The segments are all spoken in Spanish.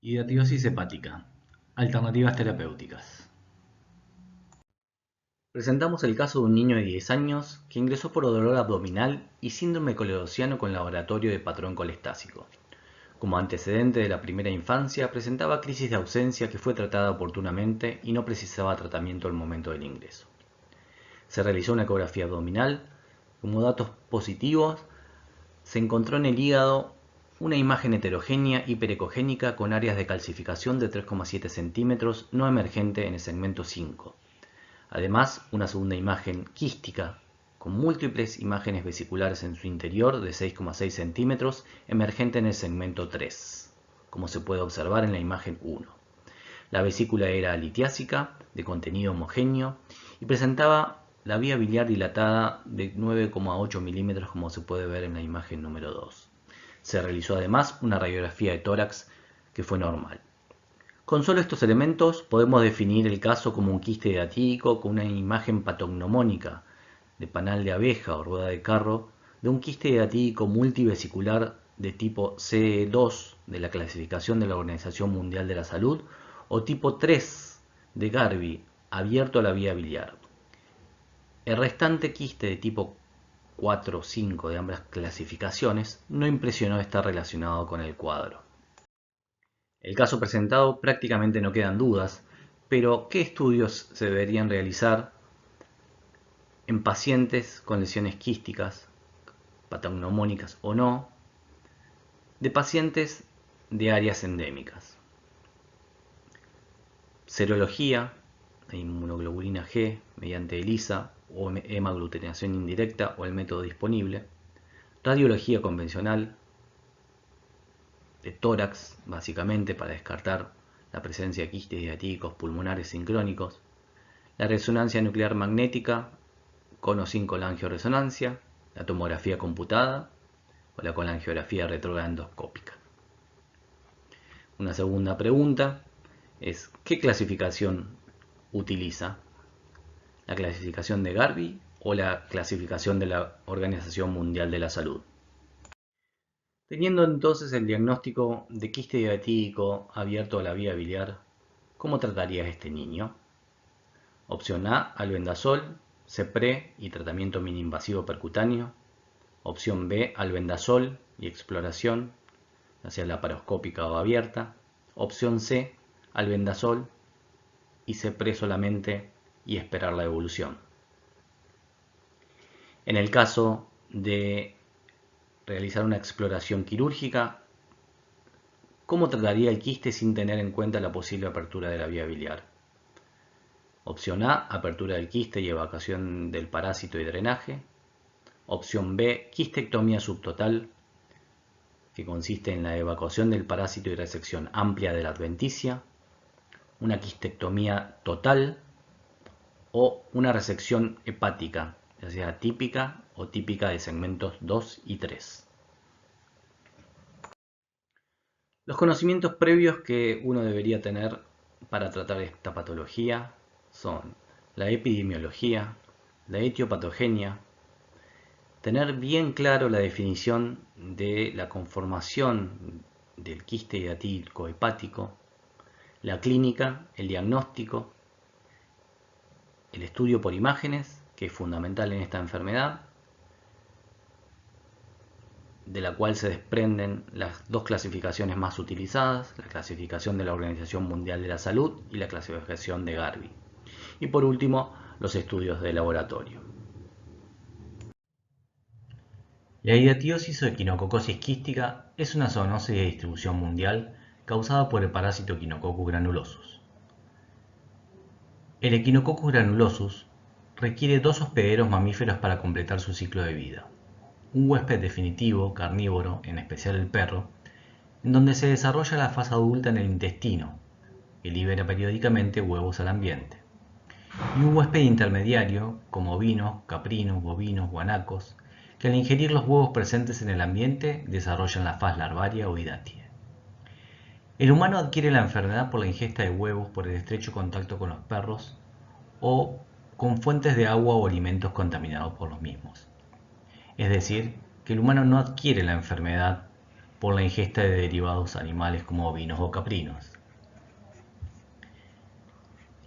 Hidatidosis hepática. Alternativas terapéuticas. Presentamos el caso de un niño de 10 años que ingresó por dolor abdominal y síndrome coledociano con laboratorio de patrón colestásico. Como antecedente de la primera infancia, presentaba crisis de ausencia que fue tratada oportunamente y no precisaba tratamiento al momento del ingreso. Se realizó una ecografía abdominal. Como datos positivos, se encontró en el hígado una imagen heterogénea hiperecogénica con áreas de calcificación de 3,7 centímetros no emergente en el segmento 5. Además, una segunda imagen quística con múltiples imágenes vesiculares en su interior de 6,6 centímetros emergente en el segmento 3, como se puede observar en la imagen 1. La vesícula era litiásica, de contenido homogéneo, y presentaba la vía biliar dilatada de 9,8 milímetros, como se puede ver en la imagen número 2. Se realizó además una radiografía de tórax que fue normal. Con solo estos elementos podemos definir el caso como un quiste hidatídico con una imagen patognomónica de panal de abeja o rueda de carro de un quiste hidatídico multivesicular de tipo CE2 de la clasificación de la Organización Mundial de la Salud o tipo 3 de Garvey abierto a la vía biliar. El restante quiste de tipo 4 o 5 de ambas clasificaciones no impresionó estar relacionado con el cuadro. El caso presentado prácticamente no quedan dudas, pero ¿qué estudios se deberían realizar en pacientes con lesiones quísticas, patognomónicas o no, de pacientes de áreas endémicas? Serología, inmunoglobulina G mediante ELISA o hemaglutinación indirecta o el método disponible, radiología convencional de tórax, básicamente para descartar la presencia de quistes hidatídicos pulmonares sincrónicos, la resonancia nuclear magnética con o sin colangioresonancia, la tomografía computada o la colangiografía retrógrada endoscópica. Una segunda pregunta es: ¿qué clasificación utiliza? ¿La clasificación de Garvey o la clasificación de la Organización Mundial de la Salud? Teniendo entonces el diagnóstico de quiste hidatídico abierto a la vía biliar, ¿cómo tratarías a este niño? Opción A, albendazol, CEPRE y tratamiento mini-invasivo percutáneo. Opción B, albendazol y exploración, ya sea laparoscópica o abierta. Opción C, albendazol y CEPRE solamente y esperar la evolución. En el caso de realizar una exploración quirúrgica, ¿cómo trataría el quiste sin tener en cuenta la posible apertura de la vía biliar? Opción A, apertura del quiste y evacuación del parásito y drenaje. Opción B, quistectomía subtotal, que consiste en la evacuación del parásito y resección amplia de la adventicia. Una quistectomía total o una resección hepática, ya sea típica o típica de segmentos 2 y 3. Los conocimientos previos que uno debería tener para tratar esta patología son la epidemiología, la etiopatogenia, tener bien claro la definición de la conformación del quiste hidatídico hepático, la clínica, el diagnóstico, el estudio por imágenes, que es fundamental en esta enfermedad, de la cual se desprenden las dos clasificaciones más utilizadas, la clasificación de la Organización Mundial de la Salud y la clasificación de Garvey. Y por último, los estudios de laboratorio. La hidatidosis o equinococosis quística es una zoonosis de distribución mundial causada por el parásito Echinococcus granulosus. El Echinococcus granulosus requiere dos hospederos mamíferos para completar su ciclo de vida: un huésped definitivo, carnívoro, en especial el perro, en donde se desarrolla la fase adulta en el intestino, que libera periódicamente huevos al ambiente, y un huésped intermediario, como ovinos, caprinos, bovinos, guanacos, que al ingerir los huevos presentes en el ambiente desarrollan la faz larvaria o hidátea. El humano adquiere la enfermedad por la ingesta de huevos por el estrecho contacto con los perros o con fuentes de agua o alimentos contaminados por los mismos. Es decir, que el humano no adquiere la enfermedad por la ingesta de derivados animales como ovinos o caprinos.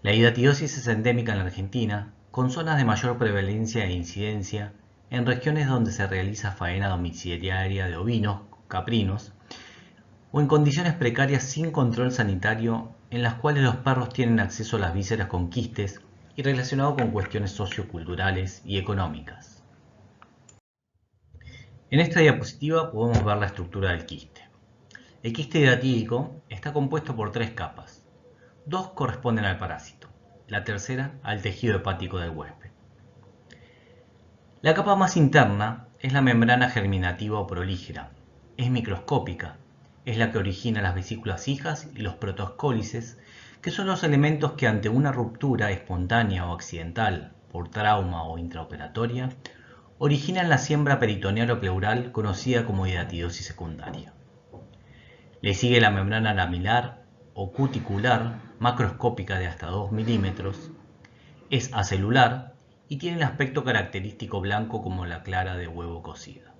La hidatidosis es endémica en la Argentina, con zonas de mayor prevalencia e incidencia en regiones donde se realiza faena domiciliaria de ovinos, caprinos, o en condiciones precarias sin control sanitario en las cuales los perros tienen acceso a las vísceras con quistes y relacionado con cuestiones socioculturales y económicas. En esta diapositiva podemos ver la estructura del quiste. El quiste hidatídico está compuesto por 3 capas. 2 corresponden al parásito, la tercera al tejido hepático del huésped. La capa más interna es la membrana germinativa o prolígera. Es microscópica. Es la que origina las vesículas hijas y los protoescólices, que son los elementos que ante una ruptura espontánea o accidental por trauma o intraoperatoria, originan la siembra peritoneal o pleural conocida como hidatidosis secundaria. Le sigue la membrana laminar o cuticular macroscópica de hasta 2 milímetros. Es acelular y tiene el aspecto característico blanco como la clara de huevo cocida.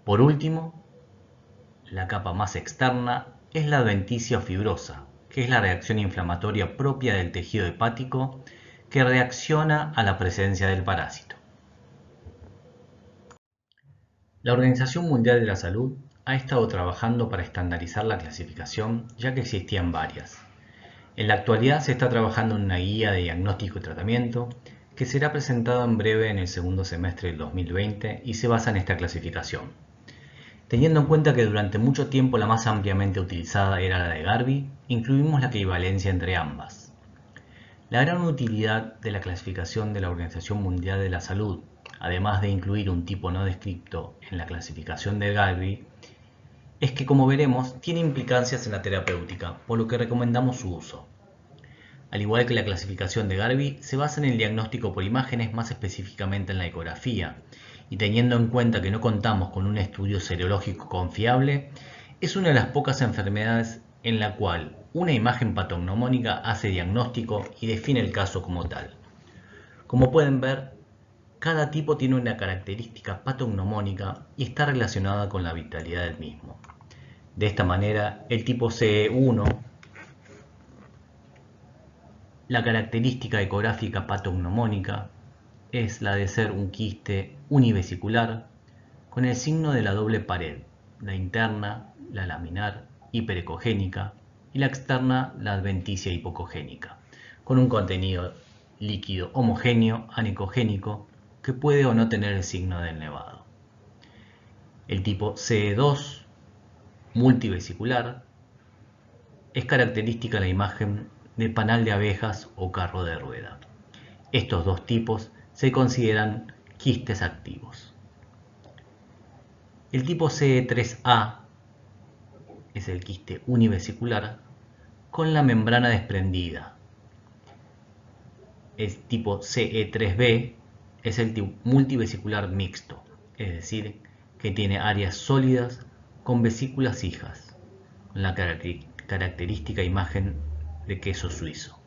Por último, la capa más externa es la adventicia o fibrosa, que es la reacción inflamatoria propia del tejido hepático que reacciona a la presencia del parásito. La Organización Mundial de la Salud ha estado trabajando para estandarizar la clasificación, ya que existían varias. En la actualidad se está trabajando en una guía de diagnóstico y tratamiento que será presentada en breve en el segundo semestre del 2020 y se basa en esta clasificación. Teniendo en cuenta que durante mucho tiempo la más ampliamente utilizada era la de Garvey, incluimos la equivalencia entre ambas. La gran utilidad de la clasificación de la Organización Mundial de la Salud, además de incluir un tipo no descripto en la clasificación de Garvey, es que, como veremos, tiene implicancias en la terapéutica, por lo que recomendamos su uso. Al igual que la clasificación de Garvey, se basa en el diagnóstico por imágenes, más específicamente en la ecografía, y teniendo en cuenta que no contamos con un estudio serológico confiable, es una de las pocas enfermedades en la cual una imagen patognomónica hace diagnóstico y define el caso como tal. Como pueden ver, cada tipo tiene una característica patognomónica y está relacionada con la vitalidad del mismo. De esta manera, el tipo CE1, la característica ecográfica patognomónica, es la de ser un quiste univesicular con el signo de la doble pared, la interna, la laminar, hiperecogénica, y la externa, la adventicia hipocogénica, con un contenido líquido homogéneo anecogénico que puede o no tener el signo del nevado. El tipo CE2, multivesicular, es característica la imagen de panal de abejas o carro de rueda. Estos dos tipos se consideran quistes activos. El tipo CE3A es el quiste univesicular con la membrana desprendida. El tipo CE3B es el tipo multivesicular mixto, es decir, que tiene áreas sólidas con vesículas hijas, con la característica imagen de queso suizo.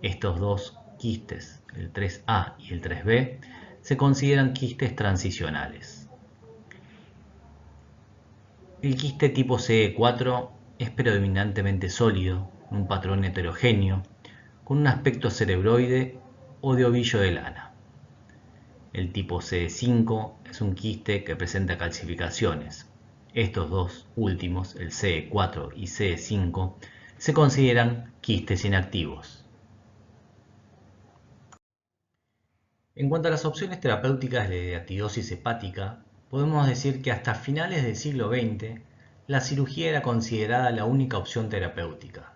Estos dos quistes, el 3A y el 3B, se consideran quistes transicionales. El quiste tipo CE4 es predominantemente sólido, un patrón heterogéneo, con un aspecto cerebroide o de ovillo de lana. El tipo CE5 es un quiste que presenta calcificaciones. Estos dos últimos, el CE4 y CE5, se consideran quistes inactivos. En cuanto a las opciones terapéuticas de hidatidosis hepática, podemos decir que hasta finales del siglo XX, la cirugía era considerada la única opción terapéutica.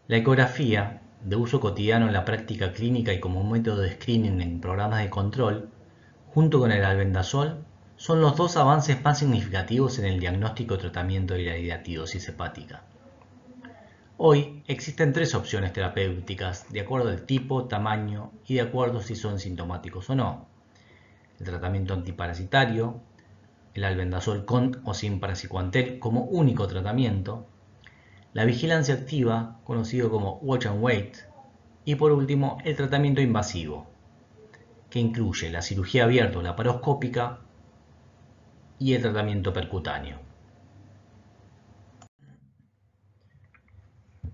La ecografía, de uso cotidiano en la práctica clínica y como método de screening en programas de control, junto con el albendazol, son los dos avances más significativos en el diagnóstico y tratamiento de la hidatidosis hepática. Hoy existen 3 opciones terapéuticas de acuerdo al tipo, tamaño y de acuerdo si son sintomáticos o no. El tratamiento antiparasitario, el albendazol con o sin praziquantel como único tratamiento, la vigilancia activa, conocido como watch and wait, y por último el tratamiento invasivo, que incluye la cirugía abierta o laparoscópica y el tratamiento percutáneo.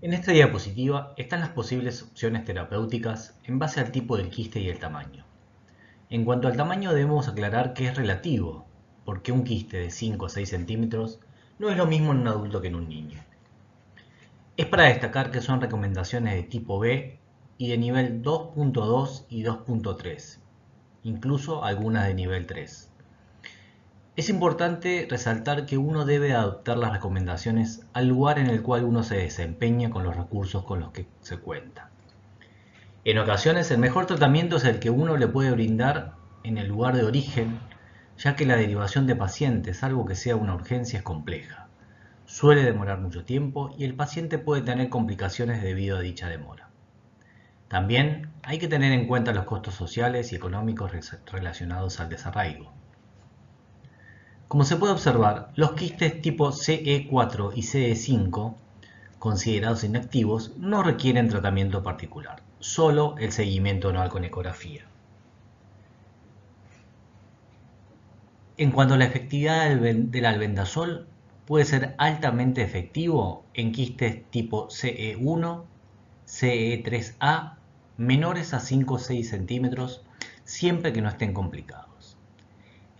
En esta diapositiva están las posibles opciones terapéuticas en base al tipo del quiste y el tamaño. En cuanto al tamaño debemos aclarar que es relativo, porque un quiste de 5 a 6 centímetros no es lo mismo en un adulto que en un niño. Es para destacar que son recomendaciones de tipo B y de nivel 2.2 y 2.3, incluso algunas de nivel 3. Es importante resaltar que uno debe adoptar las recomendaciones al lugar en el cual uno se desempeña con los recursos con los que se cuenta. En ocasiones el mejor tratamiento es el que uno le puede brindar en el lugar de origen, ya que la derivación de pacientes, salvo que sea una urgencia, es compleja. Suele demorar mucho tiempo y el paciente puede tener complicaciones debido a dicha demora. También hay que tener en cuenta los costos sociales y económicos relacionados al desarraigo. Como se puede observar, los quistes tipo CE4 y CE5, considerados inactivos, no requieren tratamiento particular, solo el seguimiento anual con ecografía. En cuanto a la efectividad del albendazol, puede ser altamente efectivo en quistes tipo CE1, CE3A, menores a 5 o 6 centímetros, siempre que no estén complicados.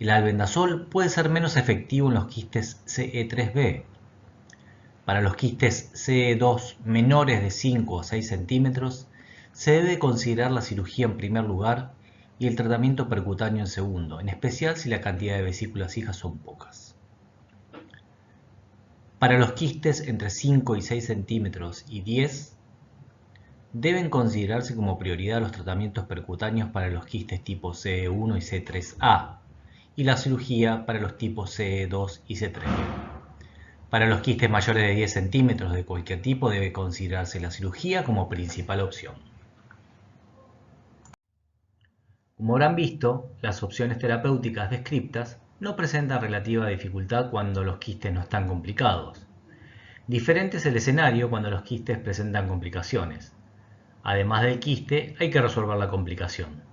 El albendazol puede ser menos efectivo en los quistes CE3B. Para los quistes CE2 menores de 5 o 6 centímetros, se debe considerar la cirugía en primer lugar y el tratamiento percutáneo en segundo, en especial si la cantidad de vesículas hijas son pocas. Para los quistes entre 5 y 6 centímetros y 10, deben considerarse como prioridad los tratamientos percutáneos para los quistes tipo CE1 y C3A y la cirugía para los tipos CE2 y C3. Para los quistes mayores de 10 centímetros de cualquier tipo debe considerarse la cirugía como principal opción. Como habrán visto, las opciones terapéuticas descriptas no presentan relativa dificultad cuando los quistes no están complicados. Diferente es el escenario cuando los quistes presentan complicaciones. Además del quiste, hay que resolver la complicación.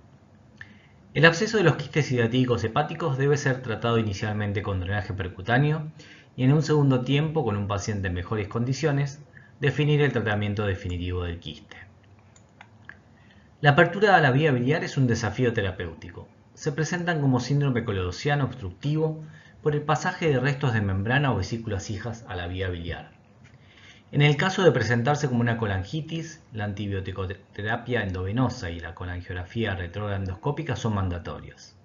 El absceso de los quistes hidratídicos hepáticos debe ser tratado inicialmente con drenaje percutáneo y en un segundo tiempo, con un paciente en mejores condiciones, definir el tratamiento definitivo del quiste. La apertura a la vía biliar es un desafío terapéutico. Se presentan como síndrome colodociano obstructivo por el pasaje de restos de membrana o vesículas hijas a la vía biliar. En el caso de presentarse como una colangitis, la antibioticoterapia endovenosa y la colangiografía retroendoscópica son mandatorias.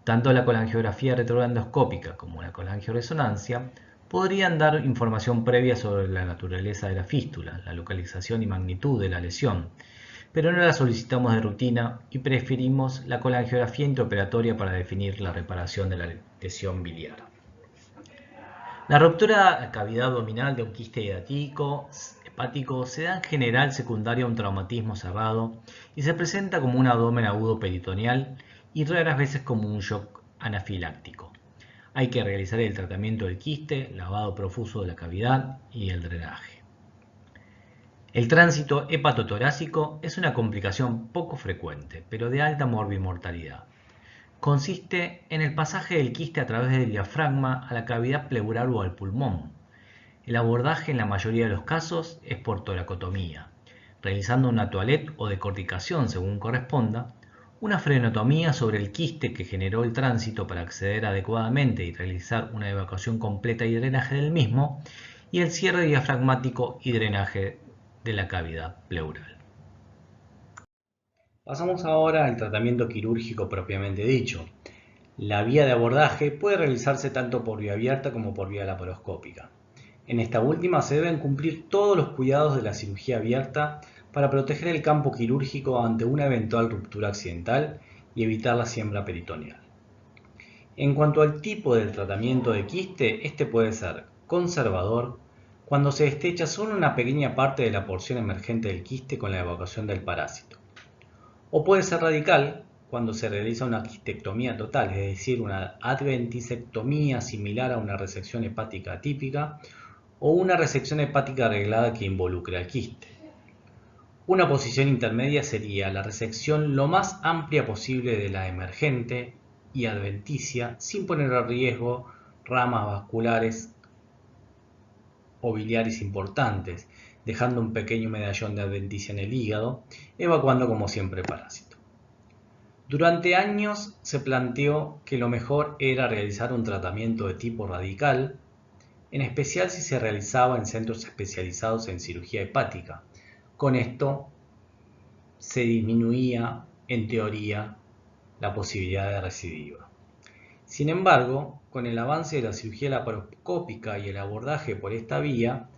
Tanto la colangiografía retroendoscópica como la colangioresonancia podrían dar información previa sobre la naturaleza de la fístula, la localización y magnitud de la lesión, pero no la solicitamos de rutina y preferimos la colangiografía intraoperatoria para definir la reparación de la lesión biliar. La ruptura de cavidad abdominal de un quiste hidratídico hepático se da en general secundaria a un traumatismo cerrado y se presenta como un abdomen agudo peritoneal y raras veces como un shock anafiláctico. Hay que realizar el tratamiento del quiste, lavado profuso de la cavidad y el drenaje. El tránsito hepatotorácico es una complicación poco frecuente, pero de alta morbimortalidad. Consiste en el pasaje del quiste a través del diafragma a la cavidad pleural o al pulmón. El abordaje en la mayoría de los casos es por toracotomía, realizando una toilette o decorticación según corresponda, una frenotomía sobre el quiste que generó el tránsito para acceder adecuadamente y realizar una evacuación completa y drenaje del mismo, y el cierre diafragmático y drenaje de la cavidad pleural. Pasamos ahora al tratamiento quirúrgico propiamente dicho. La vía de abordaje puede realizarse tanto por vía abierta como por vía laparoscópica. En esta última se deben cumplir todos los cuidados de la cirugía abierta para proteger el campo quirúrgico ante una eventual ruptura accidental y evitar la siembra peritoneal. En cuanto al tipo del tratamiento de quiste, este puede ser conservador, cuando se destecha solo una pequeña parte de la porción emergente del quiste con la evacuación del parásito. O puede ser radical, cuando se realiza una quistectomía total, es decir, una adventisectomía similar a una resección hepática atípica o una resección hepática arreglada que involucre al quiste. Una posición intermedia sería la resección lo más amplia posible de la emergente y adventicia sin poner en riesgo ramas vasculares o biliares importantes, dejando un pequeño medallón de adventicia en el hígado, evacuando como siempre el parásito. Durante años se planteó que lo mejor era realizar un tratamiento de tipo radical, en especial si se realizaba en centros especializados en cirugía hepática. Con esto se disminuía, en teoría, la posibilidad de recidiva. Sin embargo, con el avance de la cirugía laparoscópica y el abordaje por esta vía,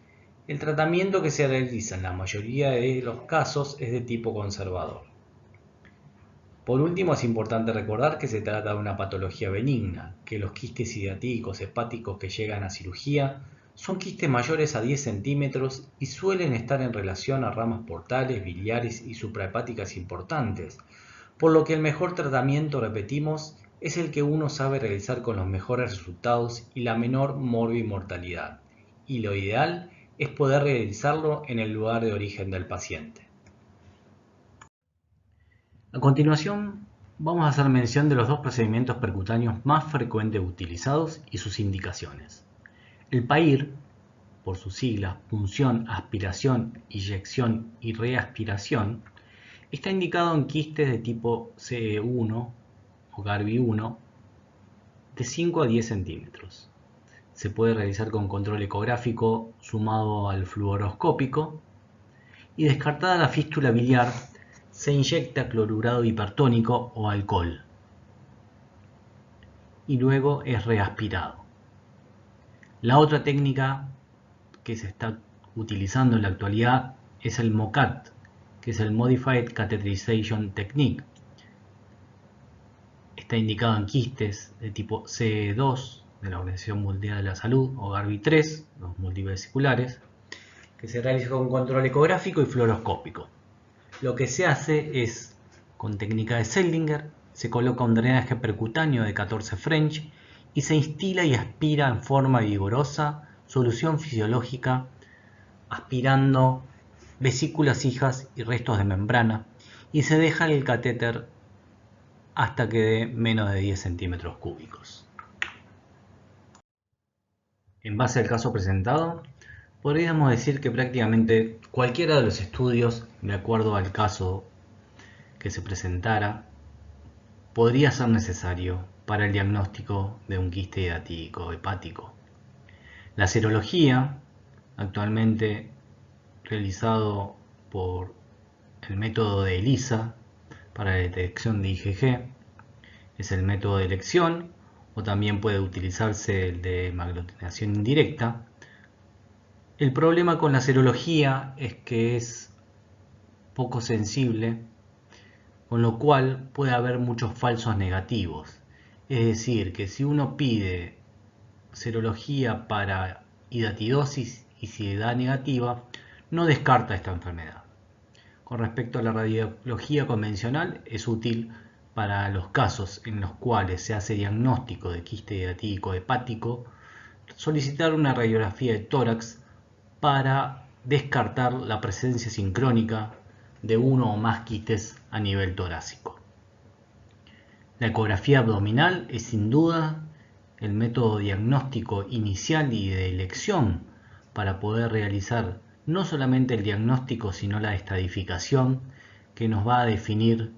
el tratamiento que se realiza en la mayoría de los casos es de tipo conservador. Por último, es importante recordar que se trata de una patología benigna, que los quistes hidatídicos hepáticos que llegan a cirugía son quistes mayores a 10 centímetros y suelen estar en relación a ramas portales, biliares y suprahepáticas importantes, por lo que el mejor tratamiento, repetimos, es el que uno sabe realizar con los mejores resultados y la menor morbimortalidad, y lo ideal es poder realizarlo en el lugar de origen del paciente. A continuación, vamos a hacer mención de los dos procedimientos percutáneos más frecuentes utilizados y sus indicaciones. El PAIR, por sus siglas punción, aspiración, inyección y reaspiración, está indicado en quistes de tipo CE1 o GARBI1 de 5 a 10 centímetros. Se puede realizar con control ecográfico sumado al fluoroscópico y descartada la fístula biliar se inyecta clorurado hipertónico o alcohol y luego es reaspirado. La otra técnica que se está utilizando en la actualidad es el MOCAT, que es el Modified Catheterization Technique. Está indicado en quistes de tipo CE2 de la Organización Mundial de la Salud o GARBI3, los multivesiculares, que se realiza con control ecográfico y fluoroscópico. Lo que se hace es, con técnica de Seldinger, se coloca un drenaje percutáneo de 14 French y se instila y aspira en forma vigorosa solución fisiológica, aspirando vesículas hijas y restos de membrana, y se deja el catéter hasta que dé menos de 10 centímetros cúbicos. En base al caso presentado, podríamos decir que prácticamente cualquiera de los estudios, de acuerdo al caso que se presentara, podría ser necesario para el diagnóstico de un quiste hidatídico hepático. La serología, actualmente realizado por el método de ELISA para la detección de IgG, es el método de elección, o también puede utilizarse el de hemoagglutinación indirecta. El problema con la serología es que es poco sensible, con lo cual puede haber muchos falsos negativos. Es decir, que si uno pide serología para hidatidosis y si da negativa, no descarta esta enfermedad. Con respecto a la radiología convencional, es útil para los casos en los cuales se hace diagnóstico de quiste hidatídico hepático, solicitar una radiografía de tórax para descartar la presencia sincrónica de uno o más quistes a nivel torácico. La ecografía abdominal es sin duda el método diagnóstico inicial y de elección para poder realizar no solamente el diagnóstico, sino la estadificación que nos va a definir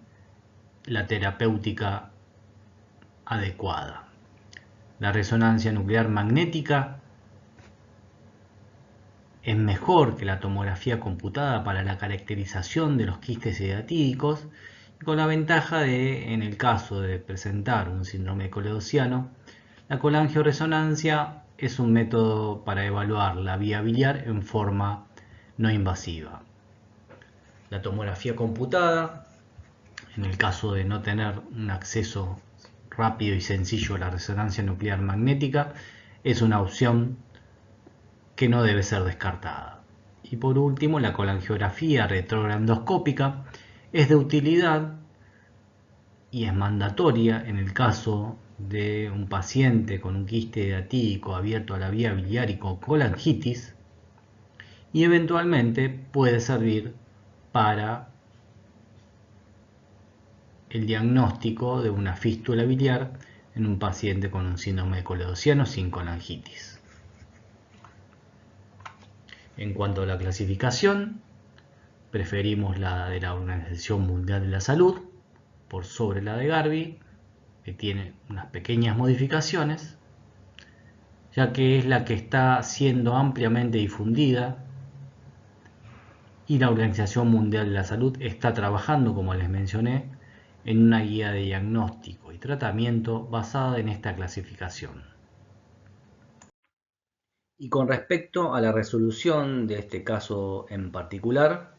la terapéutica adecuada. La resonancia nuclear magnética es mejor que la tomografía computada para la caracterización de los quistes hidatídicos, con la ventaja de, en el caso de presentar un síndrome coledossiano, la colangioresonancia es un método para evaluar la vía biliar en forma no invasiva. La tomografía computada, en el caso de no tener un acceso rápido y sencillo a la resonancia nuclear magnética, es una opción que no debe ser descartada. Y por último, la colangiografía retrograndoscópica es de utilidad y es mandatoria en el caso de un paciente con un quiste hidatídico abierto a la vía biliar y con colangitis, y eventualmente puede servir para el diagnóstico de una fístula biliar en un paciente con un síndrome coledossiano sin colangitis. En cuanto a la clasificación, preferimos la de la Organización Mundial de la Salud por sobre la de Garvey, que tiene unas pequeñas modificaciones, ya que es la que está siendo ampliamente difundida, y la Organización Mundial de la Salud está trabajando, como les mencioné, en una guía de diagnóstico y tratamiento basada en esta clasificación. Y con respecto a la resolución de este caso en particular,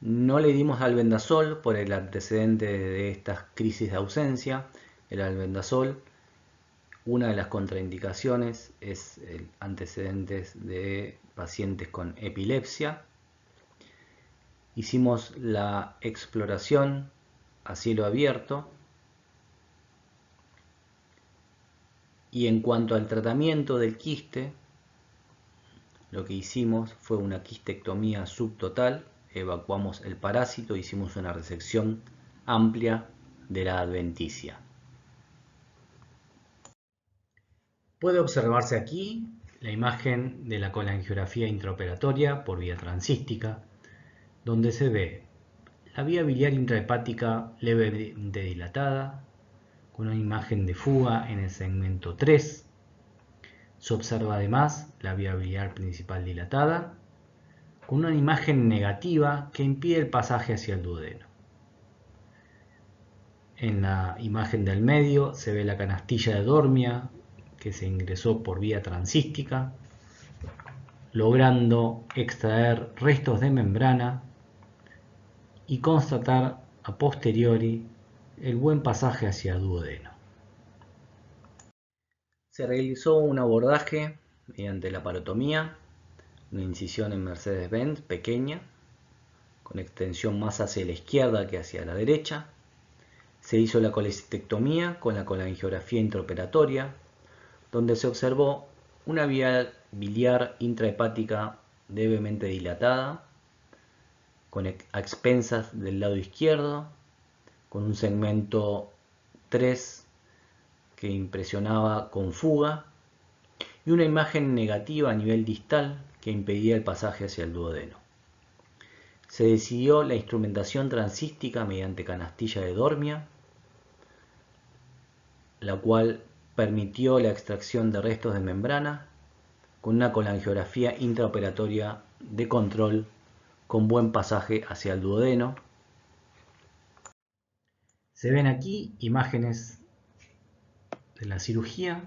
no le dimos albendazol por el antecedente de estas crisis de ausencia. El albendazol, una de las contraindicaciones es el antecedentes de pacientes con epilepsia. Hicimos la exploración a cielo abierto. Y en cuanto al tratamiento del quiste, lo que hicimos fue una quistectomía subtotal, evacuamos el parásito, hicimos una resección amplia de la adventicia. Puede observarse aquí la imagen de la colangiografía intraoperatoria por vía transística, donde se ve la vía biliar intrahepática levemente dilatada, con una imagen de fuga en el segmento 3. Se observa además la vía biliar principal dilatada, con una imagen negativa que impide el pasaje hacia el duodeno. En la imagen del medio se ve la canastilla de Dormia que se ingresó por vía transística, logrando extraer restos de membrana y constatar a posteriori el buen pasaje hacia duodeno. Se realizó un abordaje mediante la parotomía, una incisión en Mercedes-Benz pequeña, con extensión más hacia la izquierda que hacia la derecha. Se hizo la colecistectomía con la colangiografía intraoperatoria, donde se observó una vía biliar intrahepática levemente dilatada, a expensas del lado izquierdo, con un segmento 3 que impresionaba con fuga, y una imagen negativa a nivel distal que impedía el pasaje hacia el duodeno. Se decidió la instrumentación transística mediante canastilla de Dormia, la cual permitió la extracción de restos de membrana con una colangiografía intraoperatoria de control con buen pasaje hacia el duodeno. Se ven aquí imágenes de la cirugía.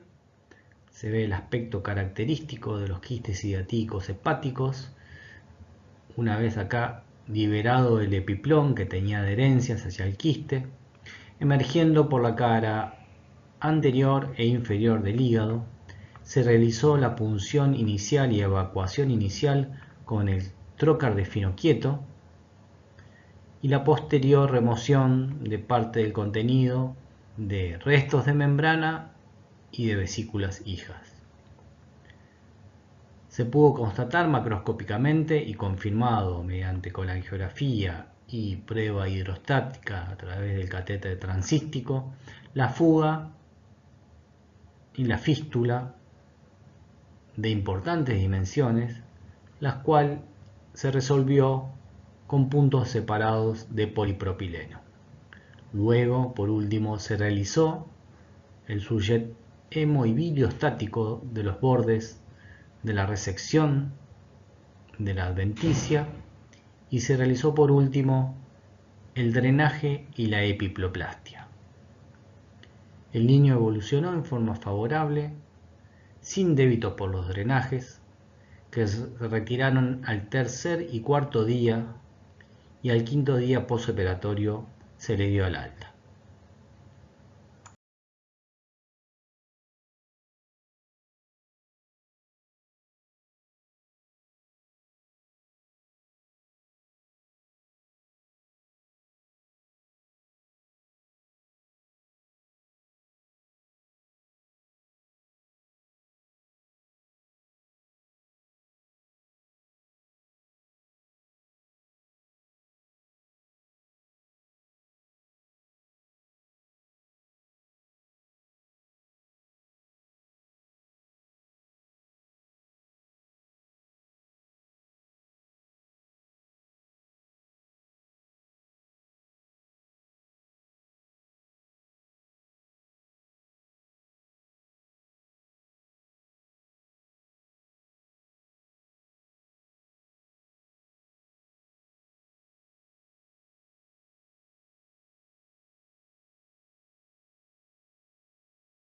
Se ve el aspecto característico de los quistes hidatídicos hepáticos. Una vez acá liberado el epiplón que tenía adherencias hacia el quiste, emergiendo por la cara anterior e inferior del hígado, se realizó la punción inicial y evacuación inicial con el trocar de fino quieto y la posterior remoción de parte del contenido de restos de membrana y de vesículas hijas. Se pudo constatar macroscópicamente y confirmado mediante colangiografía y prueba hidrostática a través del catéter transístico la fuga y la fístula de importantes dimensiones, las cuales se resolvió con puntos separados de polipropileno. Luego, por último, se realizó el sujet hemo y biliostático de los bordes de la resección de la adventicia y se realizó por último el drenaje y la epiploplastia. El niño evolucionó en forma favorable, sin débitos por los drenajes, que se retiraron al tercer y cuarto día, y al quinto día postoperatorio se le dio el alta.